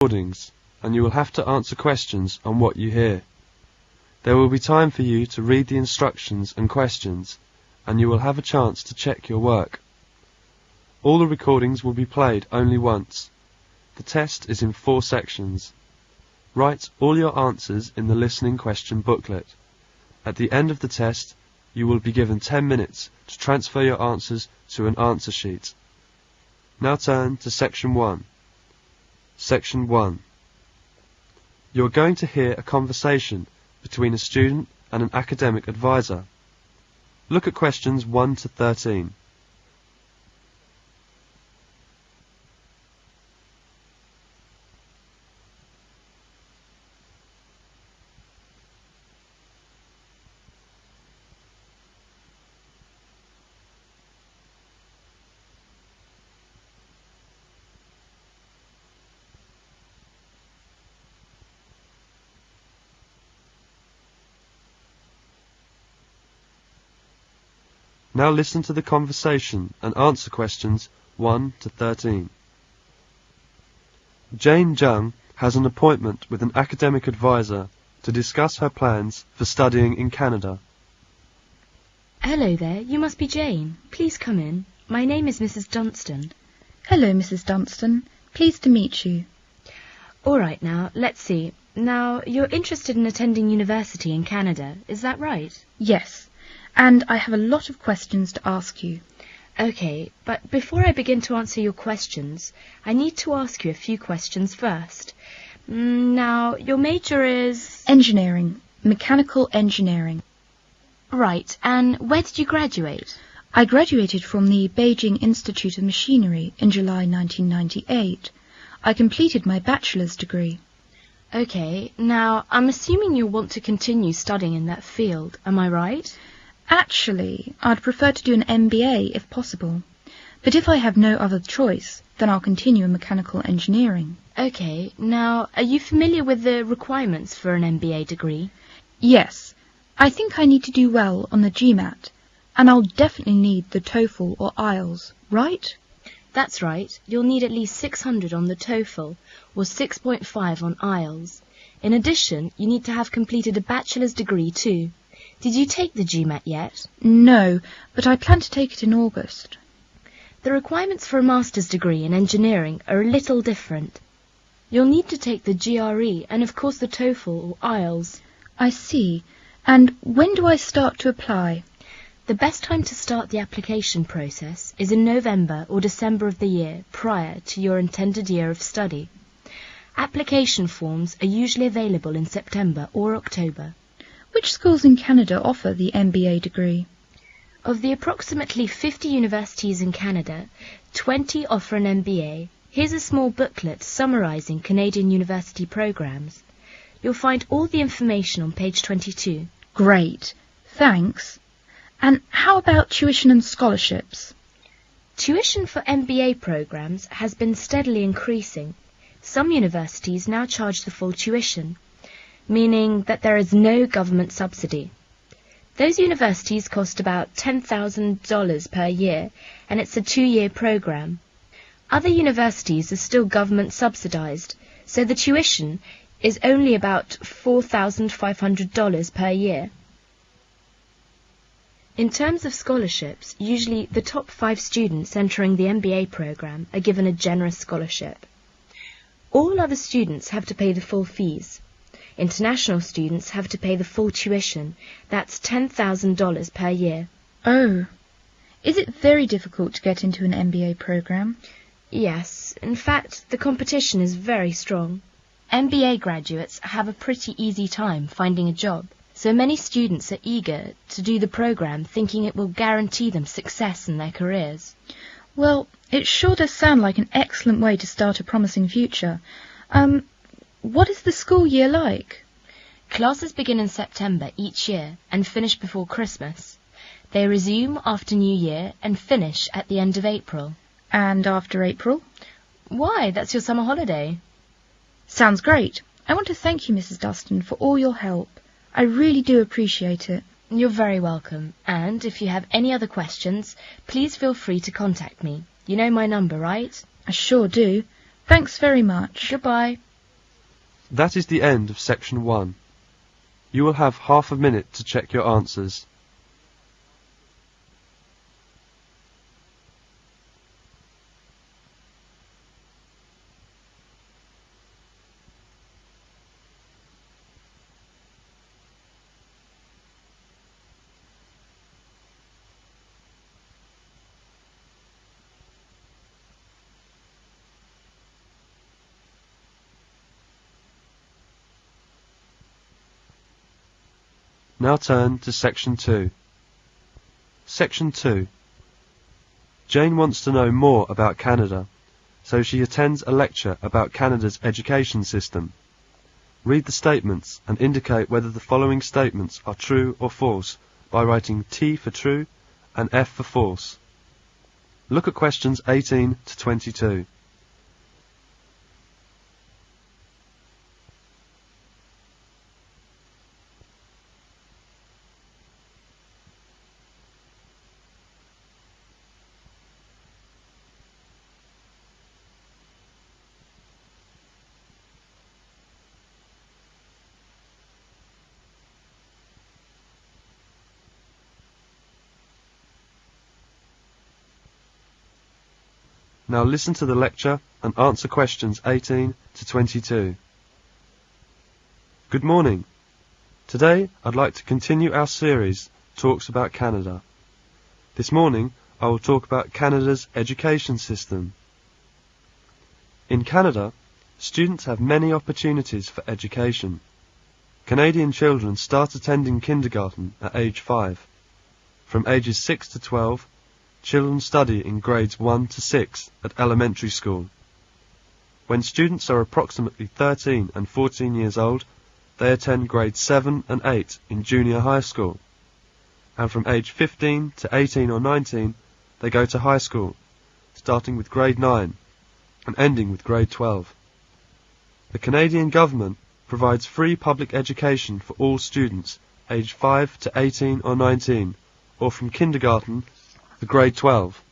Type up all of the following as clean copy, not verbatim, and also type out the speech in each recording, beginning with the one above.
recordings, and you will have to answer questions on what you hear. There will be time for you to read the instructions and questions, and you will have a chance to check your work. All the recordings will be played only once. The test is in 4 sections. Write all your answers in the listening question booklet. At the end of the test, you will be given 10 minutes to transfer your answers to an answer sheet. Now turn to Section 1. Section 1. You are going to hear a conversation between a student and an academic advisor. Look at questions 1 to 13. Now listen to the conversation and answer questions 1 to 13. Jane Jung has an appointment with an academic advisor to discuss her plans for studying in Canada. Hello there, you must be Jane. Please come in. My name is Mrs. Dunstan. Hello, Mrs. Dunstan. Pleased to meet you. All right, now, let's see. Now, you're interested in attending university in Canada, is that right? Yes, and I have a lot of questions to ask you. Okay, but before I begin to answer your questions, I need to ask you a few questions first. Now, your major is... Engineering. Mechanical engineering. Right, and where did you graduate? I graduated from the Beijing Institute of Machinery in July 1998. I completed my bachelor's degree. Okay, now, I'm assuming you'll want to continue studying in that field, am I right? Actually, I'd prefer to do an MBA if possible. But if I have no other choice, then I'll continue in mechanical engineering. Okay, now, are you familiar with the requirements for an MBA degree? Yes, I think I need to do well on the GMAT, and I'll definitely need the TOEFL or IELTS, right? That's right, you'll need at least 600 on the TOEFL or 6.5 on IELTS. In addition, you need to have completed a bachelor's degree too. Did you take the GMAT yet? No, but I plan to take it in August. The requirements for a master's degree in engineering are a little different. You'll need to take the GRE and of course the TOEFL or IELTS. I see. And when do I start to apply? The best time to start the application process is in November or December of the year prior to your intended year of study. Application forms are usually available in September or October. Which schools in Canada offer the MBA degree? Of the approximately 50 universities in Canada, 20 offer an MBA. Here's a small booklet summarising Canadian university programs. You'll find all the information on page 22. Great, thanks. And how about tuition and scholarships? Tuition for MBA programs has been steadily increasing. Some universities now charge the full tuition, meaning that there is no government subsidy. Those universities cost about $10,000 per year, and it's a 2-year program. Other universities are still government subsidized, so the tuition is only about $4,500 per year. In terms of scholarships, usually the top 5 students entering the MBA program are given a generous scholarship. All other students have to pay the full fees. International students have to pay the full tuition. That's $10,000 per year. Oh. Is it very difficult to get into an MBA program? Yes. In fact, the competition is very strong. MBA graduates have a pretty easy time finding a job, so many students are eager to do the program thinking it will guarantee them success in their careers. Well, it sure does sound like an excellent way to start a promising future. What is the school year like? Classes begin in September each year and finish before Christmas. They resume after New Year and finish at the end of April. And after April? Why, that's your summer holiday. Sounds great. I want to thank you, Mrs. Dunstan, for all your help. I really do appreciate it. You're very welcome. And if you have any other questions, please feel free to contact me. You know my number, right? I sure do. Thanks very much. Goodbye. That is the end of section 1. You will have half a minute to check your answers. Now turn to section 2. Section 2. Jane wants to know more about Canada, so she attends a lecture about Canada's education system. Read the statements and indicate whether the following statements are true or false by writing T for true and F for false. Look at questions 18 to 22. Now listen to the lecture and answer questions 18 to 22. Good morning. Today I'd like to continue our series, Talks about Canada. This morning I will talk about Canada's education system. In Canada, students have many opportunities for education. Canadian children start attending kindergarten at age 5. From ages 6 to 12, children study in grades 1 to 6 at elementary school. When students are approximately 13 and 14 years old, they attend grades 7 and 8 in junior high school. And from age 15 to 18 or 19, they go to high school, starting with grade 9 and ending with grade 12. The Canadian government provides free public education for all students aged 5 to 18 or 19, or from kindergarten to grade 12.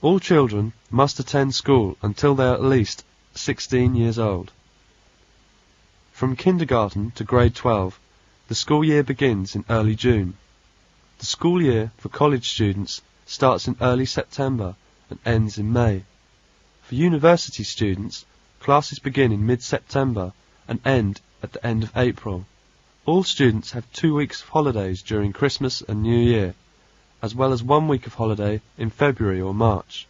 All children must attend school until they are at least 16 years old. From kindergarten to grade 12, the school year begins in early June. The school year for college students starts in early September and ends in May. For university students, classes begin in mid-September and end at the end of April. All students have 2 weeks of holidays during Christmas and New Year, as well as 1 week of holiday in February or March.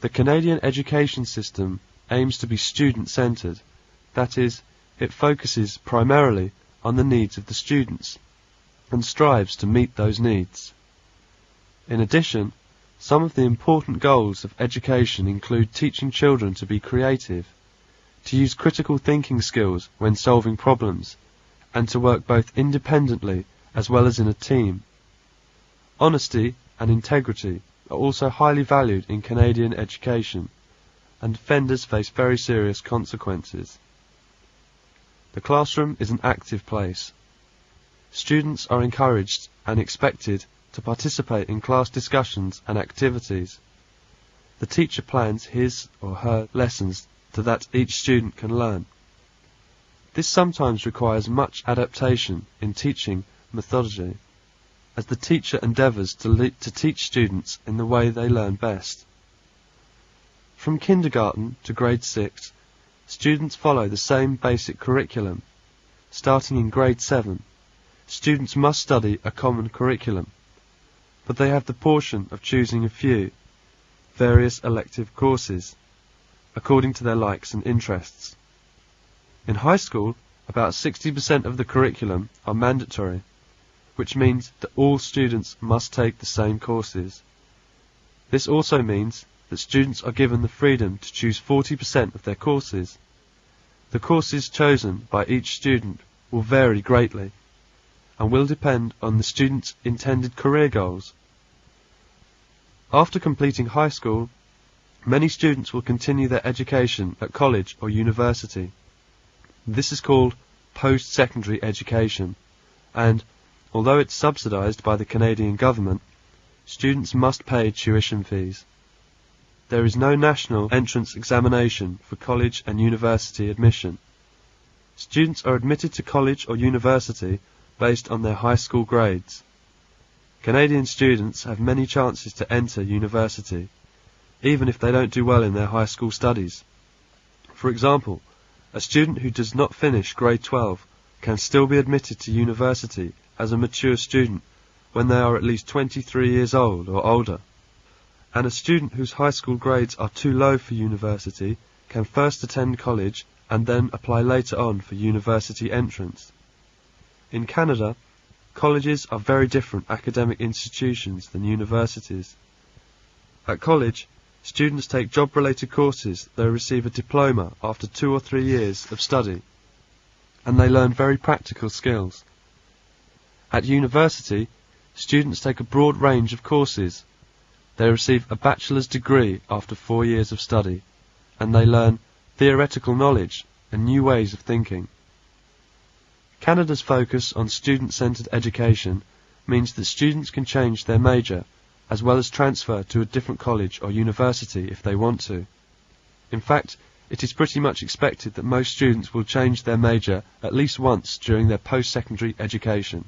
The Canadian education system aims to be student-centred, that is, it focuses primarily on the needs of the students, and strives to meet those needs. In addition, some of the important goals of education include teaching children to be creative, to use critical thinking skills when solving problems, and to work both independently as well as in a team. Honesty and integrity are also highly valued in Canadian education, and offenders face very serious consequences. The classroom is an active place. Students are encouraged and expected to participate in class discussions and activities. The teacher plans his or her lessons so that each student can learn. This sometimes requires much adaptation in teaching methodology, as the teacher endeavours to teach students in the way they learn best. From kindergarten to grade 6, students follow the same basic curriculum. Starting in grade 7, students must study a common curriculum, but they have the portion of choosing a few, various elective courses, according to their likes and interests. In high school, about 60% of the curriculum are mandatory, which means that all students must take the same courses. This also means that students are given the freedom to choose 40% of their courses. The courses chosen by each student will vary greatly, and will depend on the student's intended career goals. After completing high school, many students will continue their education at college or university. This is called post-secondary education, and although it's subsidised by the Canadian government, students must pay tuition fees. There is no national entrance examination for college and university admission. Students are admitted to college or university based on their high school grades. Canadian students have many chances to enter university, even if they don't do well in their high school studies. For example, a student who does not finish grade 12 can still be admitted to university as a mature student when they are at least 23 years old or older. And a student whose high school grades are too low for university can first attend college and then apply later on for university entrance. In Canada, colleges are very different academic institutions than universities. At college, students take job-related courses. They receive a diploma after 2 or 3 years of study, and they learn very practical skills. At university, students take a broad range of courses. They receive a bachelor's degree after 4 years of study, and they learn theoretical knowledge and new ways of thinking. Canada's focus on student-centred education means that students can change their major as well as transfer to a different college or university if they want to. In fact, it is pretty much expected that most students will change their major at least once during their post-secondary education.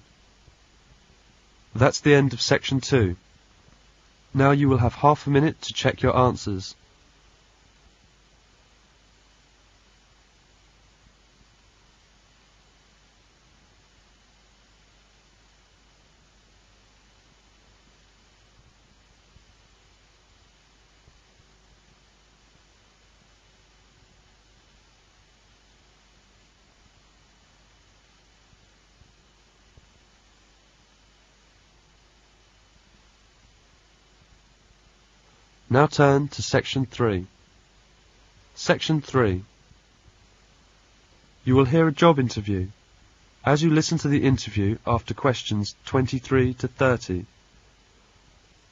That's the end of section 2. Now you will have half a minute to check your answers. Now turn to Section 3. Section 3. You will hear a job interview. As you listen to the interview after questions 23 to 30,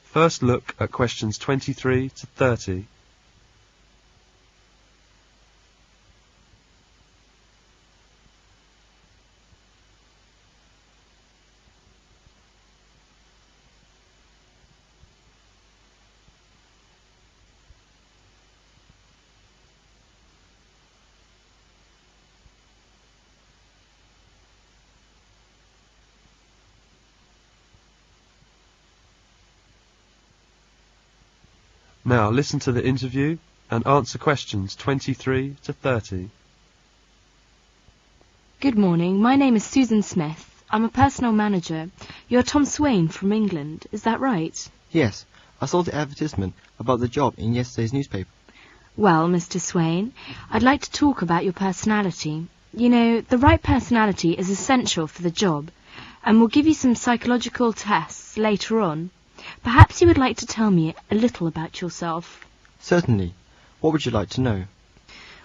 first look at questions 23 to 30. Now listen to the interview and answer questions 23 to 30. Good morning, my name is Susan Smith. I'm a personal manager. You're Tom Swain from England, is that right? Yes, I saw the advertisement about the job in yesterday's newspaper. Well, Mr. Swain, I'd like to talk about your personality. You know, the right personality is essential for the job, and we'll give you some psychological tests later on. Perhaps you would like to tell me a little about yourself. Certainly. What would you like to know?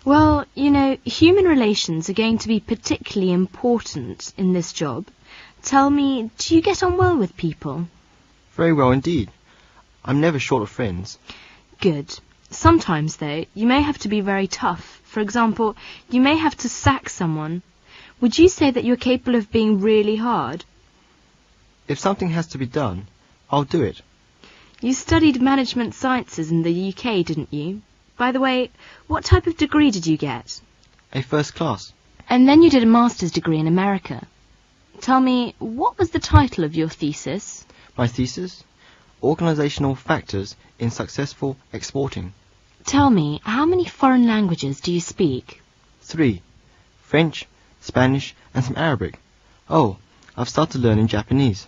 Well, you know, human relations are going to be particularly important in this job. Tell me, do you get on well with people? Very well indeed. I'm never short of friends. Good. Sometimes, though, you may have to be very tough. For example, you may have to sack someone. Would you say that you're capable of being really hard? If something has to be done, I'll do it. You studied management sciences in the UK, didn't you? By the way, what type of degree did you get? A first class. And then you did a master's degree in America. Tell me, what was the title of your thesis? My thesis? Organizational Factors in Successful Exporting. Tell me, how many foreign languages do you speak? 3. French, Spanish, and some Arabic. Oh, I've started learning Japanese.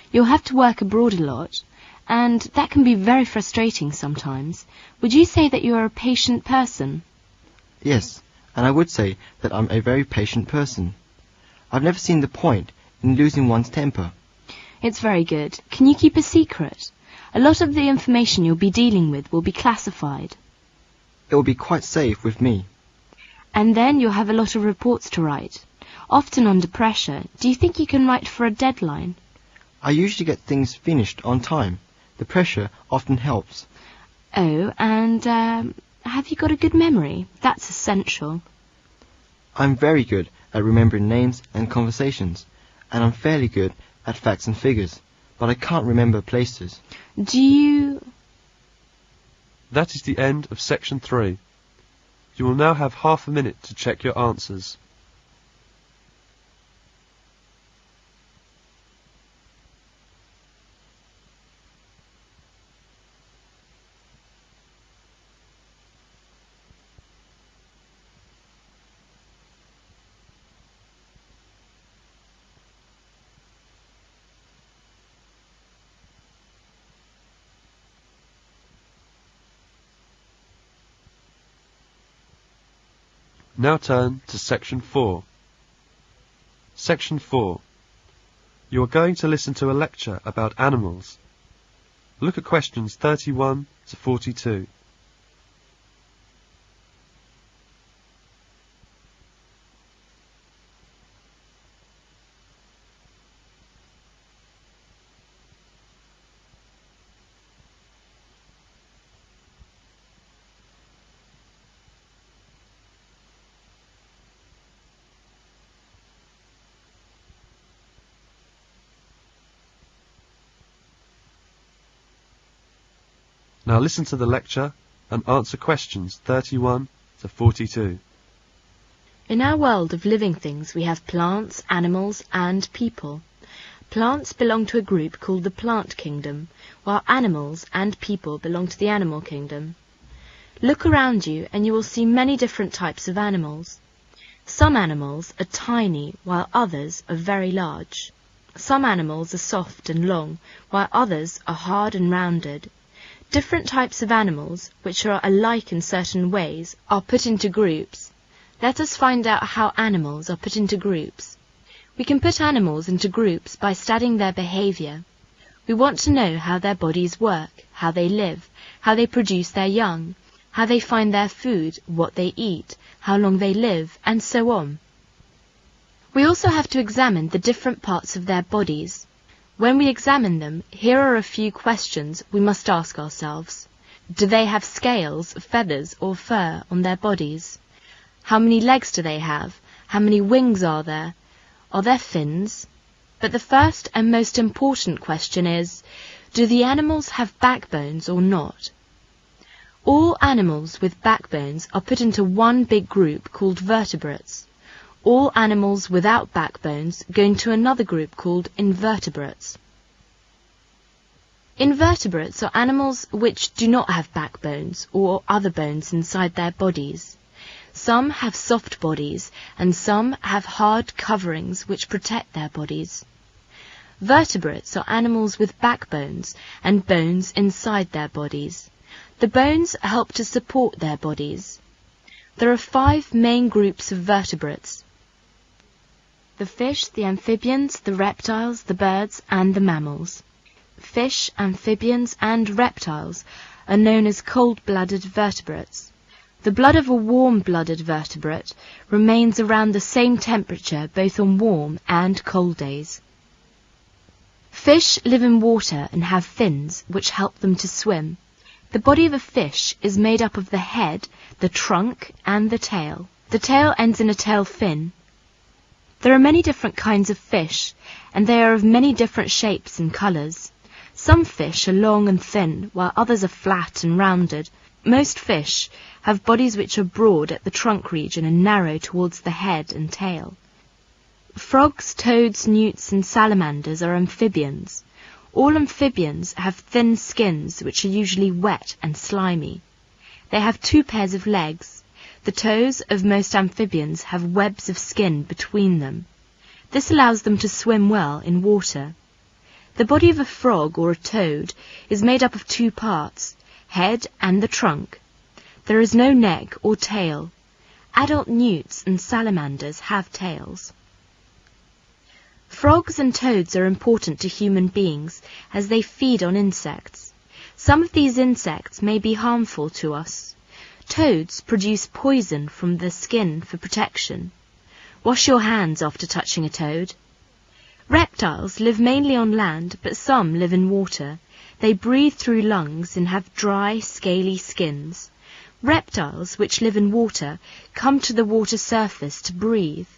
You'll have to work abroad a lot, and that can be very frustrating sometimes. Would you say that you are a patient person? Yes, and I would say that I'm a very patient person. I've never seen the point in losing one's temper. It's very good. Can you keep a secret? A lot of the information you'll be dealing with will be classified. It will be quite safe with me. And then you'll have a lot of reports to write. Often under pressure, do you think you can write for a deadline? I usually get things finished on time. The pressure often helps. Oh, and have you got a good memory? That's essential. I'm very good at remembering names and conversations, and I'm fairly good at facts and figures, but I can't remember places. Do you... That is the end of section 3. You will now have half a minute to check your answers. Now turn to Section 4. Section 4. You are going to listen to a lecture about animals. Look at questions 31 to 42. Now listen to the lecture and answer questions 31 to 42. In our world of living things, we have plants, animals, and people. Plants belong to a group called the plant kingdom, while animals and people belong to the animal kingdom. Look around you and you will see many different types of animals. Some animals are tiny, while others are very large. Some animals are soft and long, while others are hard and rounded. Different types of animals, which are alike in certain ways, are put into groups. Let us find out how animals are put into groups. We can put animals into groups by studying their behavior. We want to know how their bodies work, how they live, how they produce their young, how they find their food, what they eat, how long they live, and so on. We also have to examine the different parts of their bodies. When we examine them, here are a few questions we must ask ourselves. Do they have scales, feathers, or fur on their bodies? How many legs do they have? How many wings are there? Are there fins? But the first and most important question is, do the animals have backbones or not? All animals with backbones are put into one big group called vertebrates. All animals without backbones go into another group called invertebrates. Invertebrates are animals which do not have backbones or other bones inside their bodies. Some have soft bodies and some have hard coverings which protect their bodies. Vertebrates are animals with backbones and bones inside their bodies. The bones help to support their bodies. There are 5 main groups of vertebrates: the fish, the amphibians, the reptiles, the birds, and the mammals. Fish, amphibians, and reptiles are known as cold-blooded vertebrates. The blood of a warm-blooded vertebrate remains around the same temperature both on warm and cold days. Fish live in water and have fins which help them to swim. The body of a fish is made up of the head, the trunk, and the tail. The tail ends in a tail fin. There are many different kinds of fish, and they are of many different shapes and colours. Some fish are long and thin, while others are flat and rounded. Most fish have bodies which are broad at the trunk region and narrow towards the head and tail. Frogs, toads, newts, and salamanders are amphibians. All amphibians have thin skins which are usually wet and slimy. They have 2 pairs of legs. The toes of most amphibians have webs of skin between them. This allows them to swim well in water. The body of a frog or a toad is made up of 2 parts, head and the trunk. There is no neck or tail. Adult newts and salamanders have tails. Frogs and toads are important to human beings as they feed on insects. Some of these insects may be harmful to us. Toads produce poison from the skin for protection. Wash your hands after touching a toad. Reptiles live mainly on land, but some live in water. They breathe through lungs and have dry, scaly skins. Reptiles which live in water come to the water surface to breathe.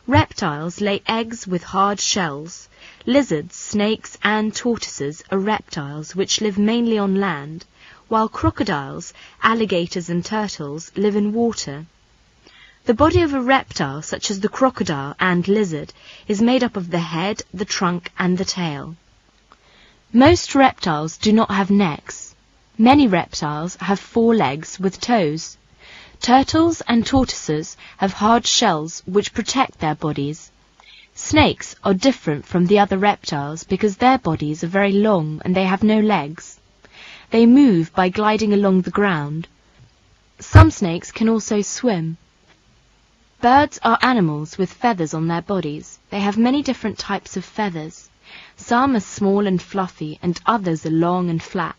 Reptiles lay eggs with hard shells. Lizards, snakes, and tortoises are reptiles which live mainly on land, while crocodiles, alligators, and turtles live in water. The body of a reptile, such as the crocodile and lizard, is made up of the head, the trunk, and the tail. Most reptiles do not have necks. Many reptiles have 4 legs with toes. Turtles and tortoises have hard shells which protect their bodies. Snakes are different from the other reptiles because their bodies are very long and they have no legs. They move by gliding along the ground. Some snakes can also swim. Birds are animals with feathers on their bodies. They have many different types of feathers. Some are small and fluffy, and others are long and flat.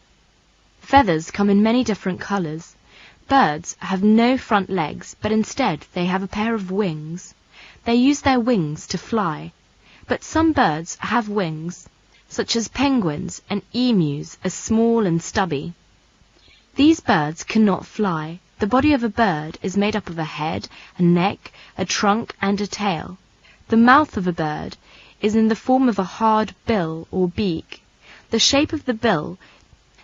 Feathers come in many different colours. Birds have no front legs, but instead they have a pair of wings. They use their wings to fly. But some birds have wings, such as penguins and emus are small and stubby. These birds cannot fly. The body of a bird is made up of a head, a neck, a trunk and a tail. The mouth of a bird is in the form of a hard bill or beak. The shape of the bill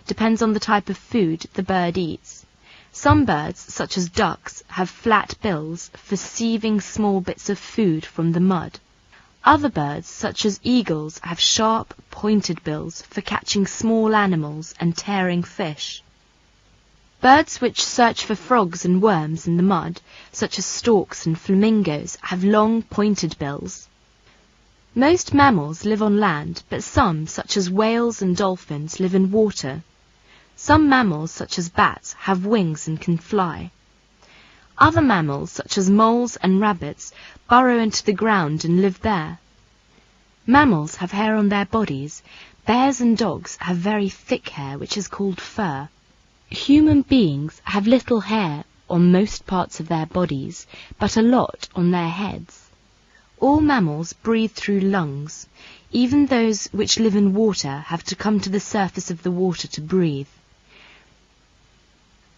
depends on the type of food the bird eats. Some birds, such as ducks, have flat bills for sieving small bits of food from the mud. Other birds, such as eagles, have sharp, pointed bills for catching small animals and tearing fish. Birds which search for frogs and worms in the mud, such as storks and flamingos, have long, pointed bills. Most mammals live on land, but some, such as whales and dolphins, live in water. Some mammals, such as bats, have wings and can fly. Other mammals, such as moles and rabbits, burrow into the ground and live there. Mammals have hair on their bodies. Bears and dogs have very thick hair, which is called fur. Human beings have little hair on most parts of their bodies, but a lot on their heads. All mammals breathe through lungs. Even those which live in water have to come to the surface of the water to breathe.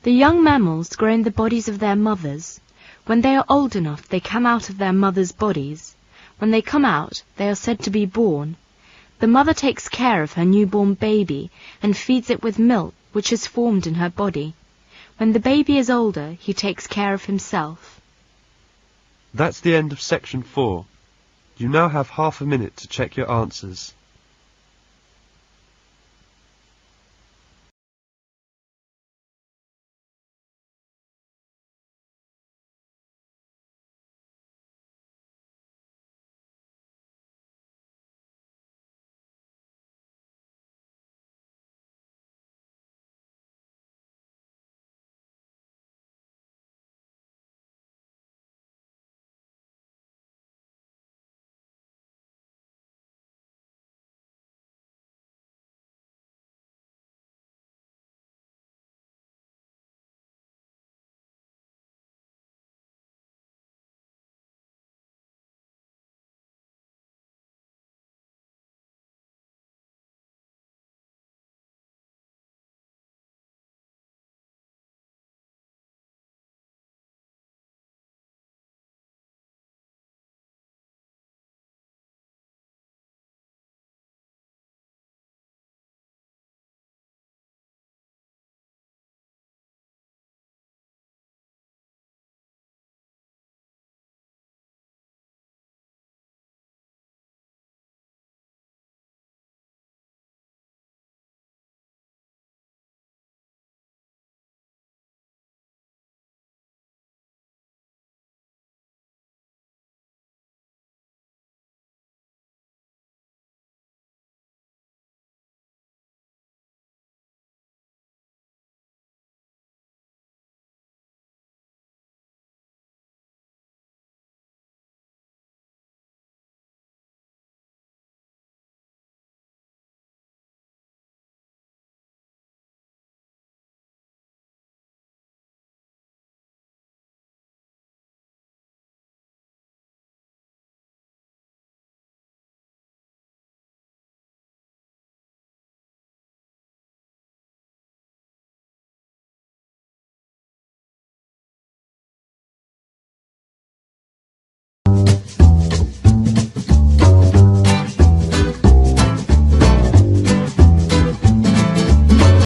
The young mammals grow in the bodies of their mothers. When they are old enough, they come out of their mothers' bodies. When they come out, they are said to be born. The mother takes care of her newborn baby and feeds it with milk which is formed in her body. When the baby is older, he takes care of himself. That's the end of section 4. You now have half a minute to check your answers.